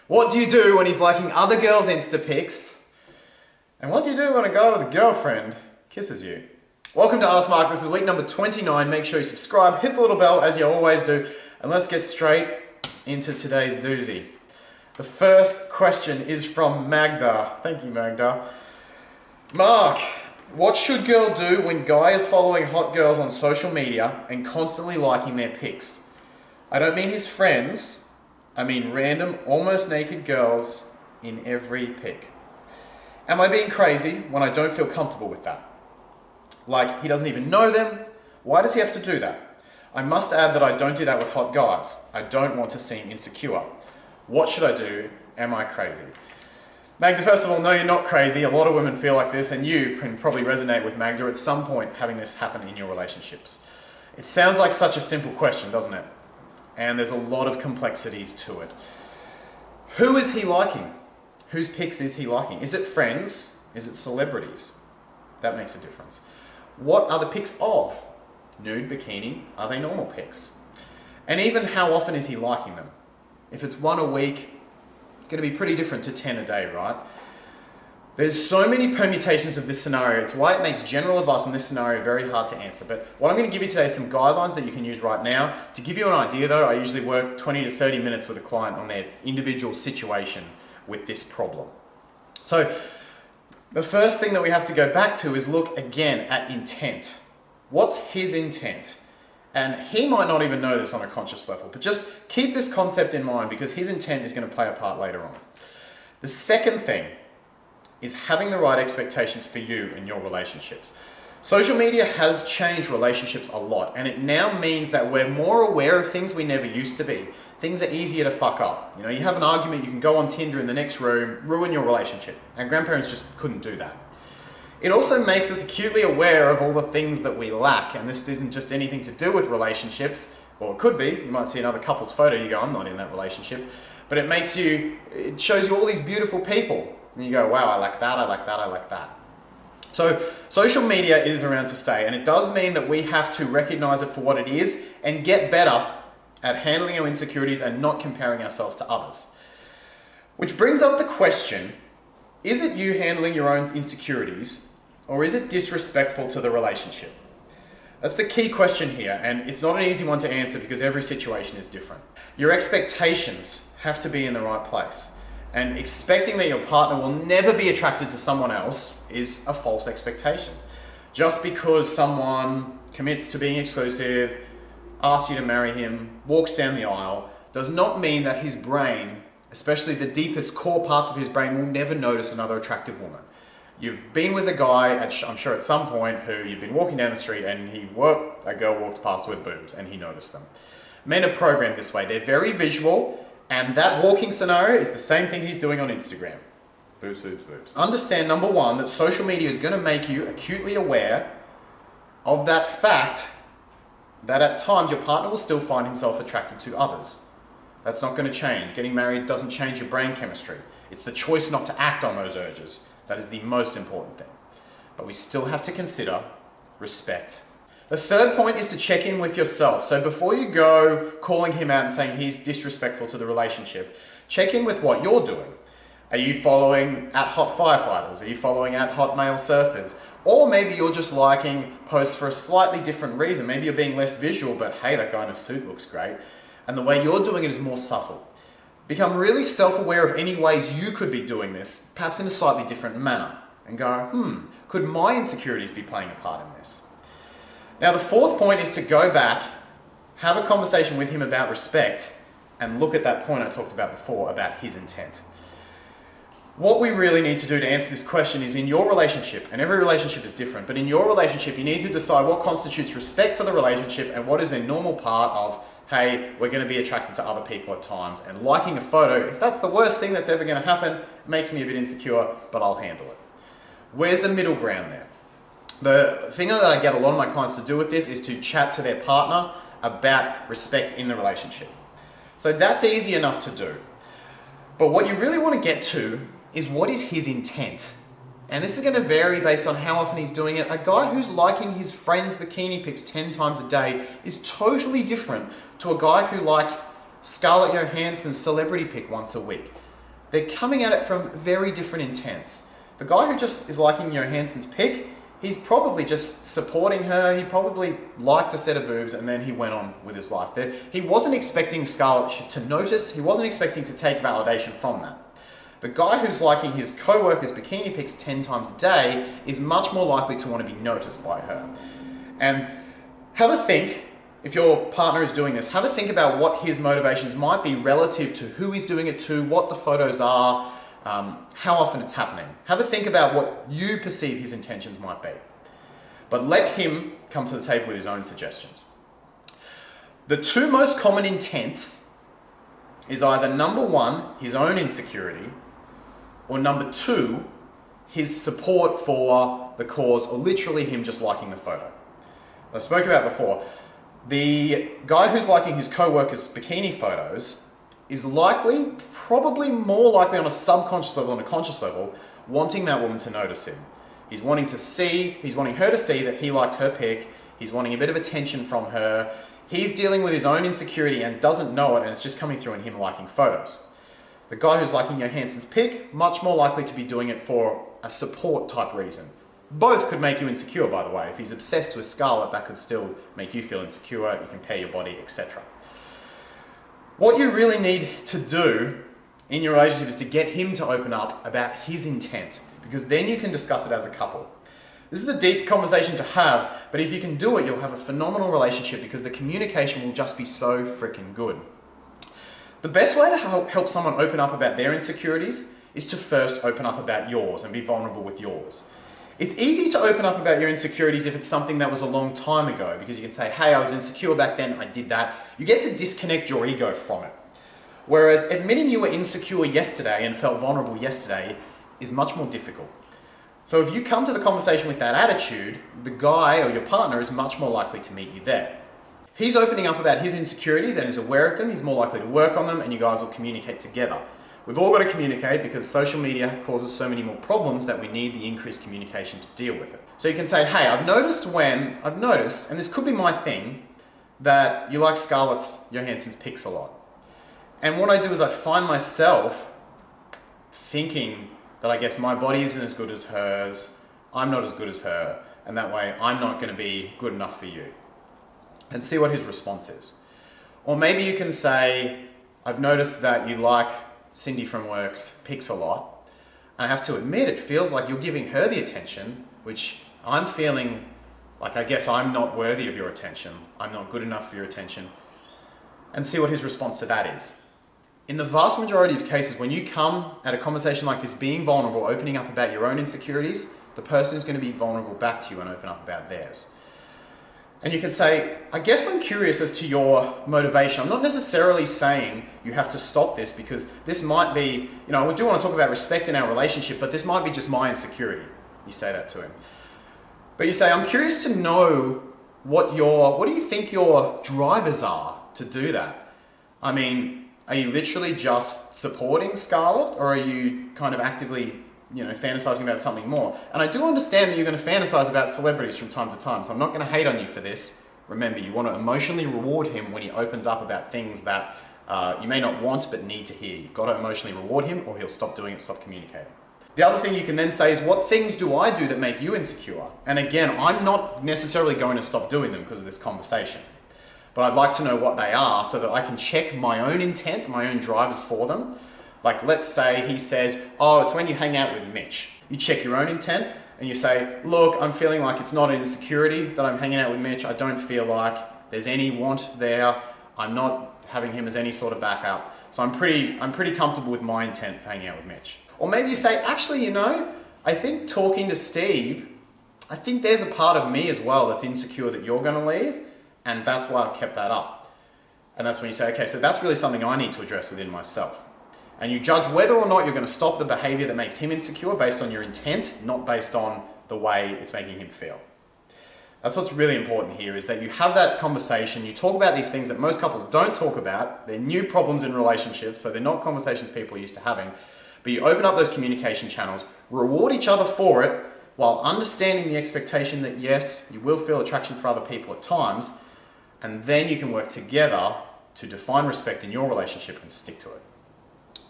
What do you do when he's liking other girls' Insta pics? And what do you do when a guy with a girlfriend kisses you? Welcome to Ask Mark. This is week number 29. Make sure you subscribe, hit the little bell as you always do, and let's get straight into today's doozy. The first question is from Magda. Thank you, Magda. Mark, what should girl do when guy is following hot girls on social media and constantly liking their pics? I don't mean his friends. I mean random, almost naked girls in every pic. Am I being crazy when I don't feel comfortable with that? Like, he doesn't even know them. Why does he have to do that? I must add that I don't do that with hot guys. I don't want to seem insecure. What should I do? Am I crazy? Magda, first of all, no, you're not crazy. A lot of women feel like this, and you can probably resonate with Magda at some point having this happen in your relationships. It sounds like such a simple question, doesn't it? And there's a lot of complexities to it. Who is he liking? Whose pics is he liking? Is it friends? Is it celebrities? That makes a difference. What are the pics of? Nude, bikini? Are they normal pics? And even how often is he liking them? If it's one a week, it's going to be pretty different to 10 a day, right? There's so many permutations of this scenario. It's why it makes general advice on this scenario very hard to answer. But what I'm going to give you today is some guidelines that you can use right now. To give you an idea though, I usually work 20 to 30 minutes with a client on their individual situation with this problem. So the first thing that we have to go back to is look again at intent. What's his intent? And he might not even know this on a conscious level, but just keep this concept in mind because his intent is going to play a part later on. The second thing is having the right expectations for you in your relationships. Social media has changed relationships a lot, and it now means that we're more aware of things we never used to be. Things are easier to fuck up. You know, you have an argument, you can go on Tinder in the next room, ruin your relationship. And grandparents just couldn't do that. It also makes us acutely aware of all the things that we lack, and this isn't just anything to do with relationships, or it could be. You might see another couple's photo, you go, I'm not in that relationship. But it shows you all these beautiful people. And you go, wow, I like that, I like that, I like that. So social media is around to stay, and it does mean that we have to recognize it for what it is and get better at handling our insecurities and not comparing ourselves to others. Which brings up the question, is it you handling your own insecurities, or is it disrespectful to the relationship? That's the key question here, and it's not an easy one to answer because every situation is different. Your expectations have to be in the right place. And expecting that your partner will never be attracted to someone else is a false expectation. Just because someone commits to being exclusive, asks you to marry him, walks down the aisle, does not mean that his brain, especially the deepest core parts of his brain, will never notice another attractive woman. You've been with a guy, I'm sure at some point, who you've been walking down the street and a girl walked past with boobs and he noticed them. Men are programmed this way. They're very visual. And that walking scenario is the same thing he's doing on Instagram. Boobs, boobs, boobs. Understand, number one, that social media is going to make you acutely aware of that fact that at times your partner will still find himself attracted to others. That's not going to change. Getting married doesn't change your brain chemistry. It's the choice not to act on those urges. That is the most important thing. But we still have to consider respect. The third point is to check in with yourself. So before you go calling him out and saying he's disrespectful to the relationship, check in with what you're doing. Are you following at hot firefighters? Are you following at hot male surfers? Or maybe you're just liking posts for a slightly different reason. Maybe you're being less visual, but hey, that guy in a suit looks great. And the way you're doing it is more subtle. Become really self-aware of any ways you could be doing this, perhaps in a slightly different manner. And go, could my insecurities be playing a part in this? Now, the fourth point is to go back, have a conversation with him about respect, and look at that point I talked about before about his intent. What we really need to do to answer this question is in your relationship, and every relationship is different, but in your relationship, you need to decide what constitutes respect for the relationship and what is a normal part of, hey, we're going to be attracted to other people at times. And liking a photo, if that's the worst thing that's ever going to happen, it makes me a bit insecure, but I'll handle it. Where's the middle ground there? The thing that I get a lot of my clients to do with this is to chat to their partner about respect in the relationship. So that's easy enough to do. But what you really want to get to is what is his intent? And this is going to vary based on how often he's doing it. A guy who's liking his friends' bikini pics 10 times a day is totally different to a guy who likes Scarlett Johansson's celebrity pic once a week. they're coming at it from very different intents. The guy who just is liking Johansson's pic, he's probably just supporting her. He probably liked a set of boobs and then he went on with his life. He wasn't expecting Scarlett to notice. He wasn't expecting to take validation from that. The guy who's liking his co-worker's bikini pics 10 times a day is much more likely to want to be noticed by her. And have a think, if your partner is doing this, have a think about what his motivations might be relative to who he's doing it to, what the photos are, how often it's happening. Have a think about what you perceive his intentions might be. But let him come to the table with his own suggestions. The two most common intents is either number one, his own insecurity, or number two, his support for the cause, or literally him just liking the photo. I spoke about before, the guy who's liking his co-worker's bikini photos is likely, probably more likely on a subconscious level than a conscious level, wanting that woman to notice him. He's wanting her to see that he liked her pic. He's wanting a bit of attention from her. He's dealing with his own insecurity and doesn't know it, and it's just coming through in him liking photos. The guy who's liking Johansson's pic, much more likely to be doing it for a support type reason. Both could make you insecure, by the way. If he's obsessed with Scarlett, that could still make you feel insecure. You compare your body, etc. What you really need to do in your relationship is to get him to open up about his intent, because then you can discuss it as a couple. This is a deep conversation to have, but if you can do it, you'll have a phenomenal relationship because the communication will just be so freaking good. The best way to help someone open up about their insecurities is to first open up about yours and be vulnerable with yours. It's easy to open up about your insecurities if it's something that was a long time ago, because you can say, hey, I was insecure back then, I did that. You get to disconnect your ego from it. Whereas admitting you were insecure yesterday and felt vulnerable yesterday is much more difficult. So if you come to the conversation with that attitude, the guy or your partner is much more likely to meet you there. If he's opening up about his insecurities and is aware of them, he's more likely to work on them and you guys will communicate together. We've all got to communicate because social media causes so many more problems that we need the increased communication to deal with it. So you can say, hey, I've noticed, and this could be my thing, that you like Johansson's pics a lot. And what I do is I find myself thinking that I guess my body isn't as good as hers, I'm not as good as her, and that way I'm not going to be good enough for you. And see what his response is. Or maybe you can say, I've noticed that you like Cindy from Work's pics a lot, and I have to admit it feels like you're giving her the attention, which I'm feeling like I guess I'm not worthy of your attention, I'm not good enough for your attention, and see what his response to that is. In the vast majority of cases, when you come at a conversation like this, being vulnerable, opening up about your own insecurities, the person is going to be vulnerable back to you and open up about theirs. And you can say, I guess I'm curious as to your motivation. I'm not necessarily saying you have to stop this because this might be, we do want to talk about respect in our relationship, but this might be just my insecurity. You say that to him. But you say, I'm curious to know what do you think your drivers are to do that? I mean, are you literally just supporting Scarlett, or are you kind of actively fantasizing about something more? And I do understand that you're going to fantasize about celebrities from time to time, so I'm not going to hate on you for this. Remember, you want to emotionally reward him when he opens up about things that you may not want but need to hear. You've got to emotionally reward him or he'll stop doing it, stop communicating. The other thing you can then say is, what things do I do that make you insecure? And again, I'm not necessarily going to stop doing them because of this conversation. But I'd like to know what they are so that I can check my own intent, my own drivers for them. Like, let's say he says, oh, it's when you hang out with Mitch. You check your own intent and you say, look, I'm feeling like it's not an insecurity that I'm hanging out with Mitch. I don't feel like there's any want there. I'm not having him as any sort of backup. So I'm pretty comfortable with my intent for hanging out with Mitch. Or maybe you say, actually, I think talking to Steve, I think there's a part of me as well that's insecure that you're going to leave. And that's why I've kept that up. And that's when you say, okay, so that's really something I need to address within myself. And you judge whether or not you're going to stop the behavior that makes him insecure based on your intent, not based on the way it's making him feel. That's what's really important here, is that you have that conversation, you talk about these things that most couples don't talk about. They're new problems in relationships, so they're not conversations people are used to having. But you open up those communication channels, reward each other for it, while understanding the expectation that yes, you will feel attraction for other people at times, and then you can work together to define respect in your relationship and stick to it.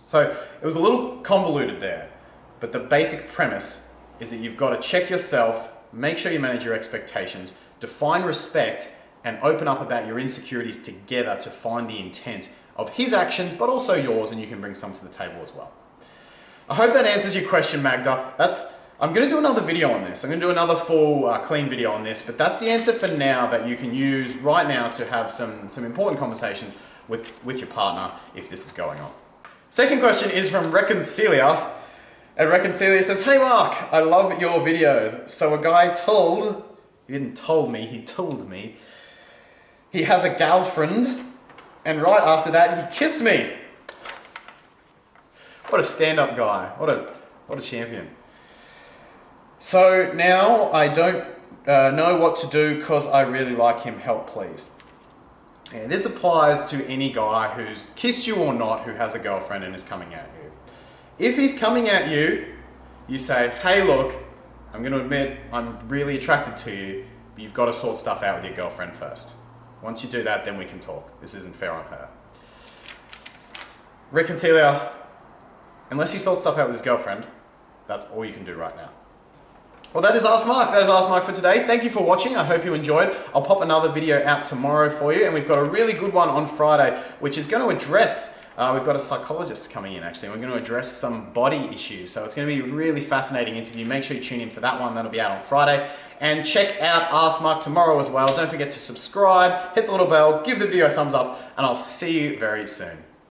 So it was a little convoluted there, but the basic premise is that you've got to check yourself, make sure you manage your expectations, define respect, and open up about your insecurities together to find the intent of his actions, but also yours, and you can bring some to the table as well. I hope that answers your question, Magda. I'm going to do another video on this. I'm going to do another full clean video on this, but that's the answer for now that you can use right now to have some important conversations with your partner if this is going on. Second question is from Reconcilia. And Reconcilia says, "Hey Mark, I love your videos. So a guy he didn't told me, he told me, he has a girlfriend, and right after that he kissed me." What a stand-up guy. What a champion. "So now I don't know what to do because I really like him. Help please." And this applies to any guy who's kissed you or not, who has a girlfriend and is coming at you. If he's coming at you, you say, "Hey look, I'm going to admit I'm really attracted to you, but you've got to sort stuff out with your girlfriend first. Once you do that, then we can talk. This isn't fair on her." Reconcilia, unless he sorts stuff out with his girlfriend, that's all you can do right now. Well, that is Ask Mark. That is Ask Mark for today. Thank you for watching. I hope you enjoyed. I'll pop another video out tomorrow for you, and we've got a really good one on Friday, which is going to address, we've got a psychologist coming in actually, and we're going to address some body issues. So it's going to be a really fascinating interview. Make sure you tune in for that one. That'll be out on Friday. And check out Ask Mark tomorrow as well. Don't forget to subscribe, hit the little bell, give the video a thumbs up, and I'll see you very soon.